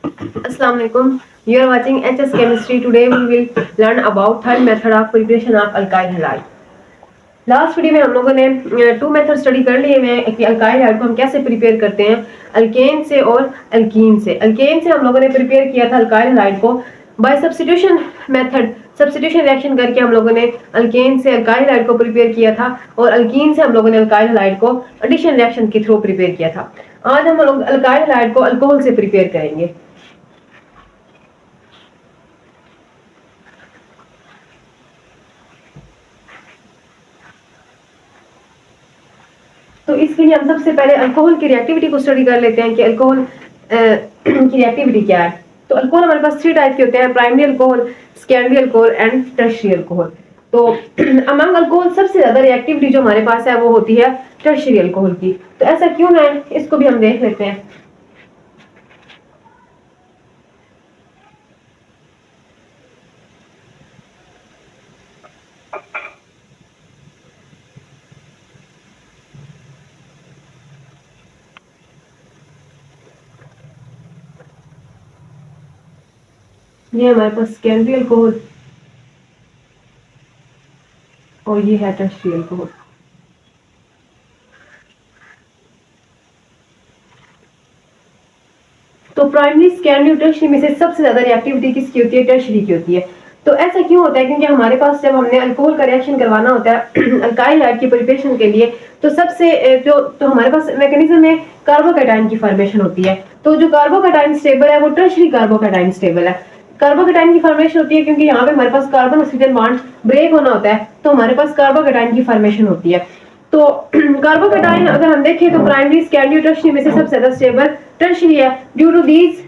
Assalamu alaikum. You are watching HS Chemistry. Today we will learn about third method of preparation of alkyl halide. Last video में हम लोगों ने to method study कर लिए हैं कि अल्काइल हाइड को हम कैसे प्रिपेयर करते हैं, अल्केन से और अल्कीन से। अल्केन से हम लोगों ने प्रिपेयर किया था अल्काइल हाइड को by substitution method, substitution reaction करके हम लोगों ने अल्केन से अल्काइल हाइड को प्रिपेयर किया था, और अल्कीन से हम लोगों ने अल्काइल हाइड को एडिशन रिएक्शन के थ्रू प्रिपेयर किया था। आज हम लोग अल्काइल हाइड को अल्कोहल से प्रिपेयर करेंगे। तो इसके लिए हम सबसे पहले अल्कोहल की रिएक्टिविटी को स्टडी कर लेते हैं कि अल्कोहल की रिएक्टिविटी क्या है। तो अल्कोहल हमारे पास थ्री टाइप के होते हैं, primary alcohol, secondary alcohol and tertiary alcohol. तो अमंग अल्कोहल सबसे ज्यादा रिएक्टिविटी जो हमारे पास है वो होती है टर्शियरी अल्कोहल की। तो ऐसा क्यों है, इसको भी हम देख लेते हैं। ये हमारे पास सेकेंडरी अल्कोहल और ये है टर्शियरी अल्कोहल। तो प्राइमरी, सेकेंडरी और टर्शियरी में से सबसे ज्यादा रिएक्टिविटी किसकी होती है? टर्शियरी की होती है। तो ऐसा क्यों होता है? क्योंकि हमारे पास जब हमने अल्कोहल का रिएक्शन करवाना होता है अल्काइल हाइड की प्रिपरेशन के लिए, तो सबसे जो हमारे पास मैकेनिज्म में कार्बोकैटायन की फॉर्मेशन होती है। तो जो कार्बोकैटायन स्टेबल है वो टर्शियरी कार्बोकैटायन स्टेबल है। कार्बोकैटायन की फॉर्मेशन होती है क्योंकि यहाँ पे हमारे पास कार्बन ऑक्सीजन बॉन्ड ब्रेक होना होता है, तो हमारे पास कार्बोकैटायन की फॉर्मेशन होती है। तो कार्बोकैटायन अगर हम देखें तो प्राइमरी, सेकेंडरी, टर्शियरी में से सबसे ज्यादा स्टेबल टर्शियरी है due to these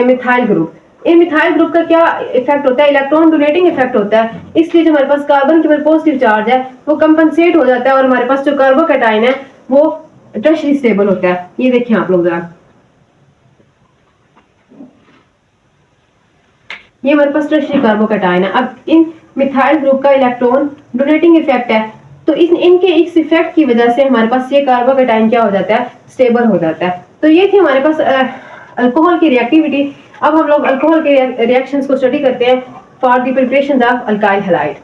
methyl group. इन मिथाइल ग्रुप का क्या इफेक्ट होता है? इलेक्ट्रॉन डोनेटिंग इफेक्ट होता है, इसलिए जो हमारे पास कार्बन के ऊपर पॉजिटिव चार्ज है वो कंपनसेट हो जाता है और हमारे पास जो कार्बोकैटायन है वो टर्शियरी स्टेबल होता है। ये देखिए आप लोग जरा, ये हमारे पास टर्शियरी कार्बोकैटायन है। अब इन मिथाइल ग्रुप का इलेक्ट्रॉन डोनेटिंग इफेक्ट है, तो इनके इस इफेक्ट की वजह से हमारे पास ये कार्बोकैटायन क्या हो जाता है? स्टेबल हो जाता है। तो ये थी हमारे पास अल्कोहल की रिएक्टिविटी। अब हम लोग अल्कोहल के रिएक्शंस को स्टडी करते हैं for the preparation of alkyl halide.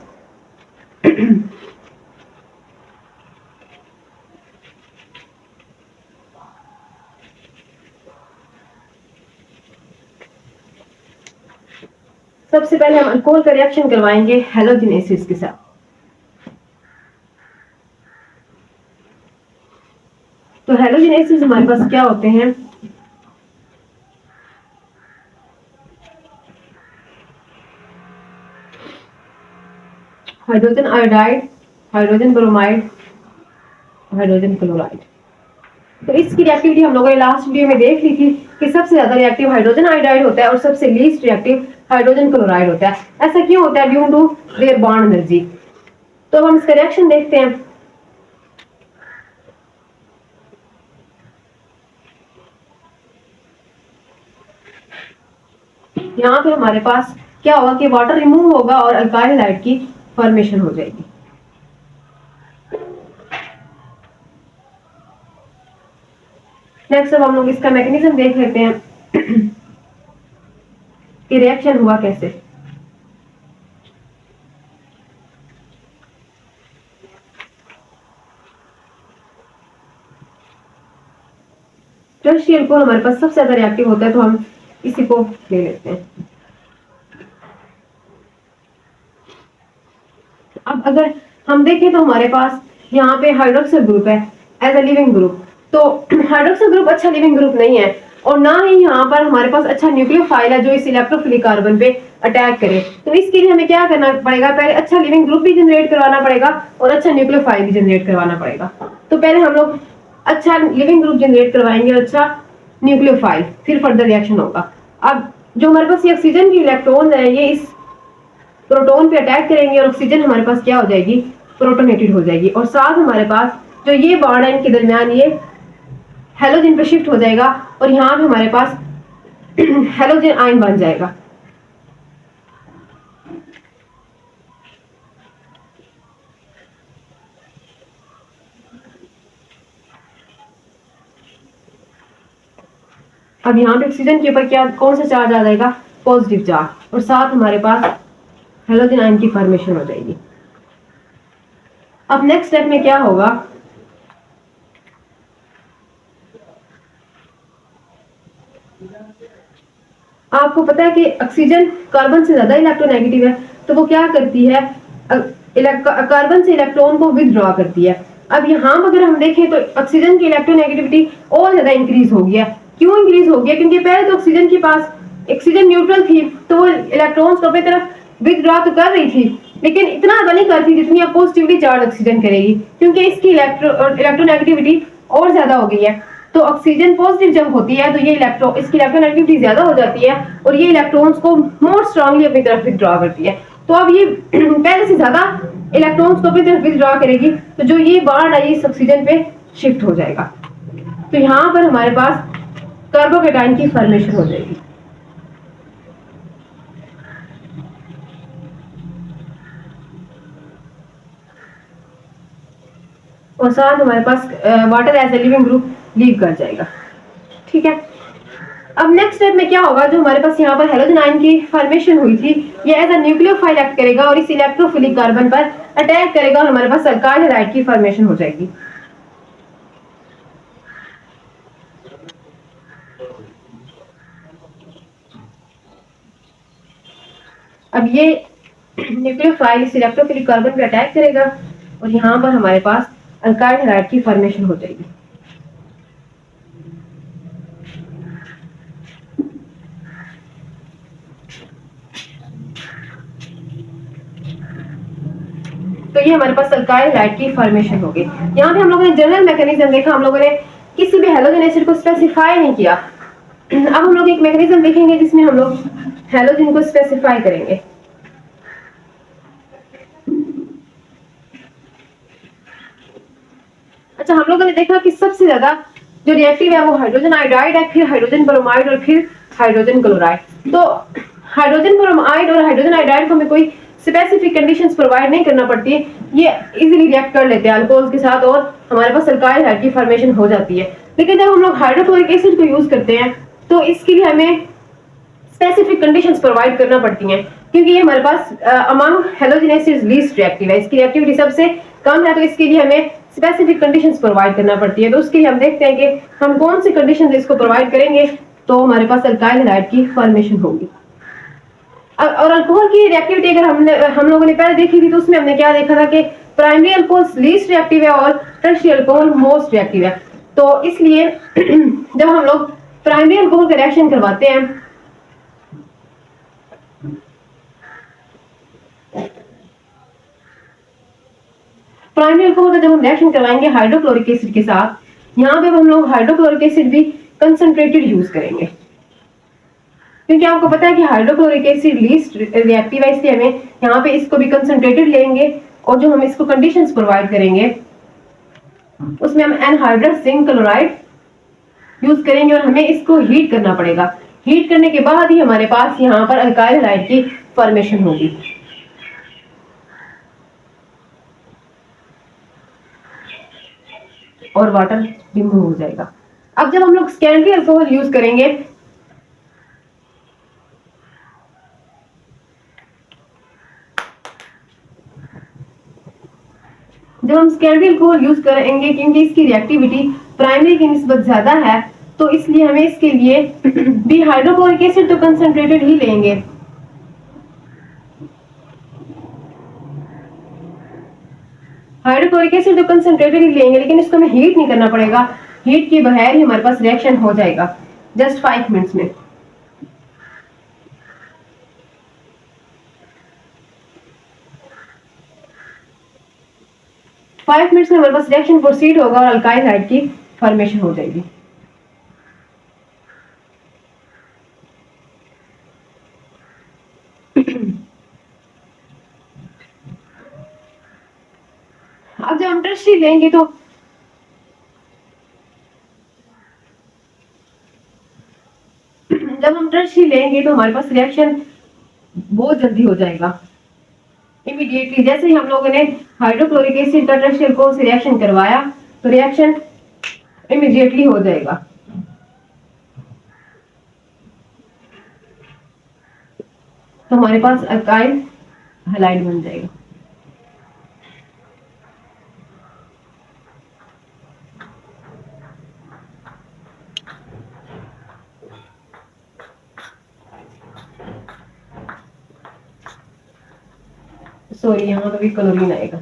सबसे पहले हम अल्कोहल का रिएक्शन करवाएंगे हैलोजन एसिड्स के साथ। तो हैलोजन एसिड्स हमारे पास क्या होते हैं? Hydrogen iodide, hydrogen bromide, hydrogen chloride. तो इसकी रिएक्टिविटी हम लोगों ने लास्ट वीडियो में देख ली थी कि सबसे ज्यादा रिएक्टिव हाइड्रोजन आयोडाइड होता है और सबसे लीस्ट रिएक्टिव हाइड्रोजन क्लोराइड होता है। ऐसा क्यों होता है? Due to their bond energy. तो अब हम इसका रिएक्शन देखते हैं। यहाँ पे हमारे पास क्या होगा कि वाटर रिमूव होगा और अल्काइल हैलाइड की फॉर्मेशन हो जाएगी। नेक्स्ट अब हम लोग इसका मैकेनिज्म देख लेते हैं कि रिएक्शन हुआ कैसे। टर्शियरी अल्कोहल हमारे पास सबसे ज्यादा रिएक्टिव होता है, तो हम इसी को ले लेते हैं। अब अगर हम देखें तो हमारे पास यहाँ पे हाइड्रोक्सिल ग्रुप है एज अ लिविंग ग्रुप। तो हाइड्रोक्सिल ग्रुप अच्छा लिविंग ग्रुप नहीं है, और ना ही यहाँ पर हमारे पास अच्छा न्यूक्लियोफाइल है जो इस इलेक्ट्रोफिलिक कार्बन पे अटैक करे। तो इसके लिए हमें क्या करना पड़ेगा? पहले अच्छा लिविंग ग्रुप भी जनरेट करवाना पड़ेगा और अच्छा न्यूक्लियोफाइल भी जनरेट करवाना पड़ेगा। तो पहले हम लोग अच्छा लिविंग ग्रुप जनरेट करवाएंगे और अच्छा न्यूक्लियोफाइल, फिर फर्दर रिएक्शन होगा। अब जो हमारे पास ये ऑक्सीजन की इलेक्ट्रॉन है ये इस प्रोटॉन पे अटैक करेंगे और ऑक्सीजन हमारे पास क्या हो जाएगी? प्रोटोनेटेड हो जाएगी, और साथ हमारे पास जो ये बॉन्ड है इनके दरमियान ये हेलोजन पे शिफ्ट हो जाएगा और यहाँ पे हमारे पास हेलोजन आयन बन जाएगा। अब यहाँ पे ऑक्सीजन के ऊपर क्या कौन सा चार्ज आ जाएगा, पॉजिटिव चार्ज, और साथ हमारे पास हेलोजन आयन की फॉर्मेशन हो जाएगी। अब नेक्स्ट स्टेप में क्या होगा, आपको पता है कि ऑक्सीजन कार्बन से ज्यादा इलेक्ट्रोनेगेटिव है, तो वो क्या करती है, कार्बन से इलेक्ट्रॉन को विथड्रॉ करती है। अब यहाँ अगर हम देखें तो ऑक्सीजन की इलेक्ट्रोनेगेटिविटी और ज्यादा इंक्रीज हो गया। क्यों इंक्रीज हो गया, क्योंकि पहले तो ऑक्सीजन के पास ऑक्सीजन न्यूट्रल थी, तो वो इलेक्ट्रॉन्स को अपनी तरफ विथड्रॉ तो कर रही थी, लेकिन इतना ज्यादा नहीं करती जितनी आप पॉजिटिवली चार्ज ऑक्सीजन करेगी, क्योंकि इसकी इलेक्ट्रोनेगेटिविटी और ज्यादा हो गई है। तो ऑक्सीजन पॉजिटिव जब होती है तो ये इसकी इलेक्ट्रोनेगेटिविटी ज्यादा हो जाती है और ये इलेक्ट्रॉन्स को मोर स्ट्रांगली अपनी तरफ विथड्रॉ करती है। तो अब ये पहले से ज्यादा इलेक्ट्रॉन्स को अपनी तरफ विथड्रॉ करेगी, तो जो ये बॉन्ड है इस ऑक्सीजन पे शिफ्ट हो जाएगा। तो यहाँ पर हमारे पास कार्बोकेटाइन की फॉर्मेशन हो जाएगी। और साथ हमारे पास water as a living group leave कर जाएगा। ठीक है, अब नेक्स्ट स्टेप में क्या होगा, जो हमारे पास यहाँ पर हेलोजन आयन की फॉर्मेशन हुई थी, ये एज अ न्यूक्लियोफाइल एक्ट करेगा और इस इलेक्ट्रोफिलिक कार्बन पर अटैक करेगा और हमारे पास अल्काइल हैलाइड की फॉर्मेशन हो जाएगी। अब ये न्यूक्लियोफाइल इस इलेक्ट्रोफिलिक कार्बन पर अटैक करेगा और यहाँ पर हमारे पास अल्काइल हैलाइड की फॉर्मेशन हो जाएगी। तो ये हमारे पास अल्काइल हैलाइड की फॉर्मेशन हो गई। यहाँ पे हम लोगों ने जनरल मैकेनिज्म देखा, हम लोगों ने किसी भी हेलोजन एसिड को स्पेसिफाई नहीं किया। अब हम लोग एक मैकेनिज्म देखेंगे जिसमें हम लोग हेलोजन को स्पेसिफाई करेंगे। अच्छा, हम लोगों ने देखा कि सबसे ज्यादा जो रिएक्टिव है वो हाइड्रोजन आयोडाइड है, फिर हाइड्रोजन ब्रोमाइड और फिर हाइड्रोजन क्लोराइड। तो हाइड्रोजन ब्रोमाइड और हाइड्रोजन आयोडाइड को हमें कोई स्पेसिफिक कंडीशंस प्रोवाइड नहीं करना पड़ती है, ये इजीली रिएक्ट कर लेते हैं अल्कोहल के साथ और हमारे पास अल्काइल हैलाइड की फॉर्मेशन हो जाती है। लेकिन जब हम लोग हाइड्रोक्लोरिक एसिड को यूज करते हैं तो इसके लिए हमें स्पेसिफिक कंडीशंस प्रोवाइड करना पड़ती हैं, क्योंकि ये हमारे पास among halogen acids least reactive है, इसकी रिएक्टिविटी सबसे कम है, तो इसके लिए हमें स्पेसिफिक कंडीशंस प्रोवाइड करना पड़ती है। तो उसके लिए हम देखते हैं कि हम कौन सी कंडीशंस इसको प्रोवाइड करेंगे तो हमारे पास अल्काइल हैलाइड की फॉर्मेशन होगी। और अल्कोहल की रिएक्टिविटी अगर हम लोगों ने पहले देखी थी तो उसमें हमने क्या देखा था कि प्राइमरी अल्कोहल लीस्ट रिएक्टिव है और टर्शियरी अल्कोहल मोस्ट रिएक्टिव है। तो इसलिए जब हम लोग प्राइमरी अल्कोहल का रिएक्शन करवाते हैं प्राइमरी अल्कोहल का जब हम रिएक्शन करवाएंगे हाइड्रोक्लोरिक एसिड के साथ, यहाँ पे हम लोग हाइड्रोक्लोरिक एसिड भी कंसंट्रेटेड यूज करेंगे, क्योंकि आपको पता है कि हाइड्रोक्लोरिक एसिड लीस्ट रिएक्टिव है, इसलिए हमें यहाँ पे इसको भी कंसंट्रेटेड लेंगे और जो हम इसको कंडीशंस प्रोवाइड करेंगे उसमें हम एनहाइड्रस जिंक क्लोराइड यूज करेंगे और हमें इसको हीट करना पड़ेगा। हीट करने के बाद ही हमारे पास यहाँ पर अल्काइल हैलाइड की फॉर्मेशन होगी। और वाटर रिमूव हो जाएगा। अब जब हम लोग सेकेंडरी अल्कोहल यूज करेंगे क्योंकि इसकी रिएक्टिविटी प्राइमरी की निस्बत ज्यादा है, तो इसलिए हमें इसके लिए भी हाइड्रोक्लोरिक एसिड तो कंसंट्रेटेड ही लेंगे। हाइड्रोक्लोरिक एसिड तो कंसंट्रेटेड ही लेंगे, लेकिन इसको हमें हीट नहीं करना पड़ेगा, हीट के बगैर ही हमारे पास रिएक्शन हो जाएगा जस्ट 5 मिनट्स में। फाइव मिनट्स में हमारे पास रिएक्शन प्रोसीड होगा और अल्काइल हैलाइड की फॉर्मेशन हो जाएगी। अब जब हम टर्शियरी लेंगे तो हमारे पास रिएक्शन बहुत जल्दी हो जाएगा इमीडिएटली। जैसे ही हम लोगों ने हाइड्रोक्लोरिक एसिड का टर्शियरी अल्कोहल से रिएक्शन करवाया तो रिएक्शन इमीडिएटली हो जाएगा। तो हमारे पास अल्काइल हैलाइड बन जाएगा। सॉरी, यहाँ पे भी क्लोरीन आएगा।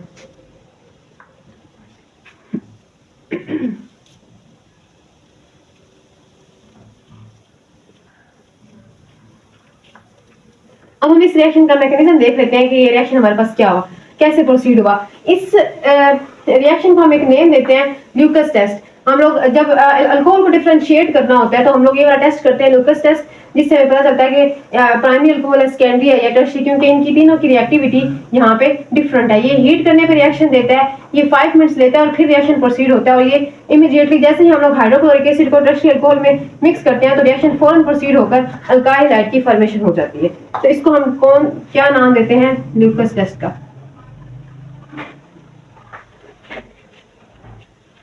अब हम इस रिएक्शन का मैकेनिज्म देख लेते हैं कि ये रिएक्शन हमारे पास क्या हुआ, कैसे प्रोसीड हुआ। इस रिएक्शन को हम एक नेम देते हैं ल्यूकस टेस्ट। हम लोग जब अल्कोहल को डिफरेंशिएट करना होता है तो हम लोग ये वाला टेस्ट करते हैं, ल्यूकस टेस्ट, जिससे हमें पता चलता है कि प्राइमरी अल्कोहल है, सेकेंडरी है या टर्शियरी, क्योंकि इनकी तीनों की रिएक्टिविटी यहाँ पे डिफरेंट है। ये हीट करने पे रिएक्शन देता है, ये 5 मिनट्स लेता है और फिर रिएक्शन प्रोसीड होता है, और ये इमीडिएटली जैसे ही हम लोग हाइड्रोक्लोरिक एसिड को टर्शियरी अल्कोहल में मिक्स करते हैं तो रिएक्शन फौरन प्रोसीड होकर अल्काइल हैलाइड की फॉर्मेशन हो जाती है। तो इसको हम क्या नाम देते हैं, ल्यूकस टेस्ट का।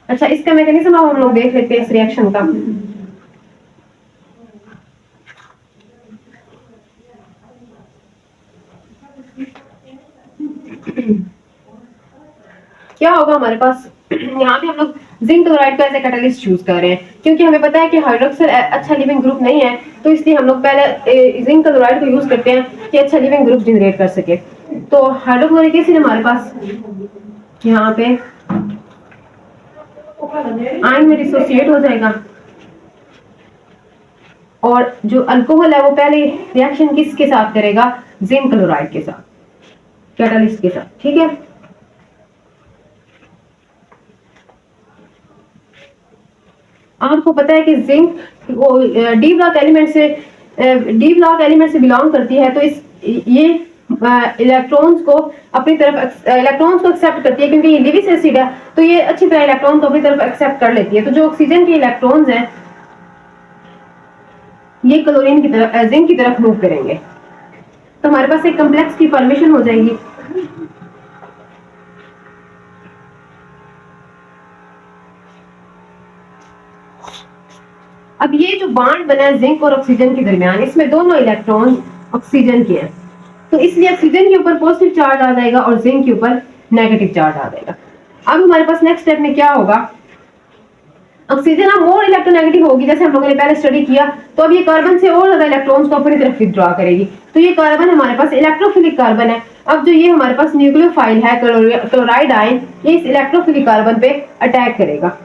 अच्छा, इसका मैकेनिज्म अब हम लोग देख लेते हैं इस रिएक्शन का। क्या होगा हमारे पास, यहाँ पे हम लोग जिंक क्लोराइड को एज ए कैटलिस्ट यूज कर रहे हैं, क्योंकि हमें पता है कि हाइड्रोक्सिल अच्छा लिविंग ग्रुप नहीं है, तो इसलिए हम लोग पहले जिंक क्लोराइड को यूज करते हैं कि अच्छा लिविंग ग्रुप जनरेट कर सके। तो हाइड्रोक्लोरिक एसिड हमारे पास यहाँ पे आयन में डिसोसिएट हो जाएगा, और जो अल्कोहल है वो पहले रिएक्शन किसके साथ करेगा, जिंक क्लोराइड के साथ, कैटलिस्ट के साथ। ठीक है, आपको पता है कि जिंक वो डी ब्लॉक एलिमेंट से बिलोंग करती है, तो इस ये इलेक्ट्रॉन्स को अपनी तरफ इलेक्ट्रॉन्स को एक्सेप्ट करती है, क्योंकि ये लिविस एसिड है तो ये अच्छी तरह इलेक्ट्रॉन को अपनी तरफ एक्सेप्ट कर लेती है। तो जो ऑक्सीजन के इलेक्ट्रॉन्स हैं ये क्लोरीन की तरफ जिंक की तरफ मूव करेंगे, तो हमारे पास एक कॉम्प्लेक्स की फॉर्मेशन हो जाएगी। अब ये जो बॉन्ड बना है जिंक और ऑक्सीजन के दरमियान, इसमें दोनों इलेक्ट्रॉन ऑक्सीजन के हैं, तो इसलिए ऑक्सीजन के ऊपर पॉजिटिव चार्ज आ जाएगा और जिंक के ऊपर नेगेटिव चार्ज आ जाएगा। अब हमारे पास नेक्स्ट स्टेप में क्या होगा, ऑक्सीजन अब मोर इलेक्ट्रोनेगेटिव होगी, जैसे हम लोगों ने पहले स्टडी किया, तो अब ये कार्बन से और ज्यादा इलेक्ट्रॉन्स को अपनी तरफ विथड्रॉ करेगी, तो ये कार्बन हमारे पास इलेक्ट्रोफिलिक कार्बन है। अब जो ये हमारे पास न्यूक्लियोफाइल है क्लोराइड आयन, ये इस इलेक्ट्रोफिलिक कार्बन पे अटैक करेगा।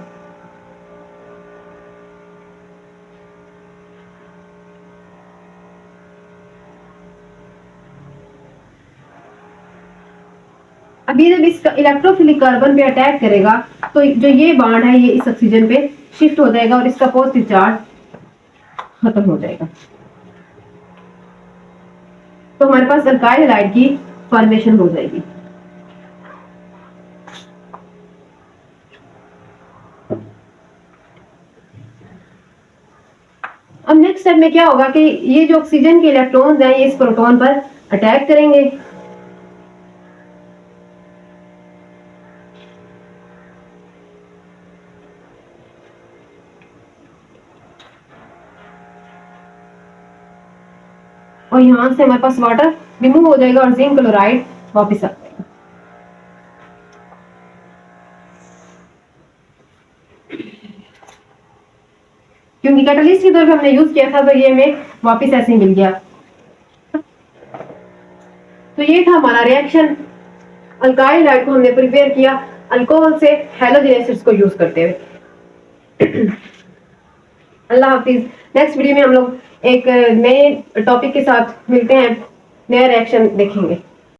अब ये जब इस इलेक्ट्रोफिलिक कार्बन पे अटैक करेगा तो जो ये बॉन्ड है ये इस ऑक्सीजन पे शिफ्ट हो जाएगा और इसका पॉजिटिव चार्ज खत्म हो जाएगा, तो हमारे पास अल्काइल हैलाइड की फॉर्मेशन हो जाएगी। अब नेक्स्ट स्टेप में क्या होगा कि ये जो ऑक्सीजन के इलेक्ट्रॉन्स हैं ये इस प्रोटॉन पर अटैक करेंगे, और यहां से हमारे पास वाटर रिमूव हो जाएगा और जिंक क्लोराइड वापस आ जाएगा। क्योंकि कैटलिस्ट की तौर पे हमने यूज किया था तो ये हमें वापस ऐसे ही मिल गया। तो ये था हमारा रिएक्शन, अल्काइल हैलाइड को हमने प्रिपेयर किया अल्कोहल से हैलोजन एसिड्स को यूज करते हुए। अल्लाह हाफिज। नेक्स्ट वीडियो में हम लोग एक नए टॉपिक के साथ मिलते हैं, नया रिएक्शन देखेंगे।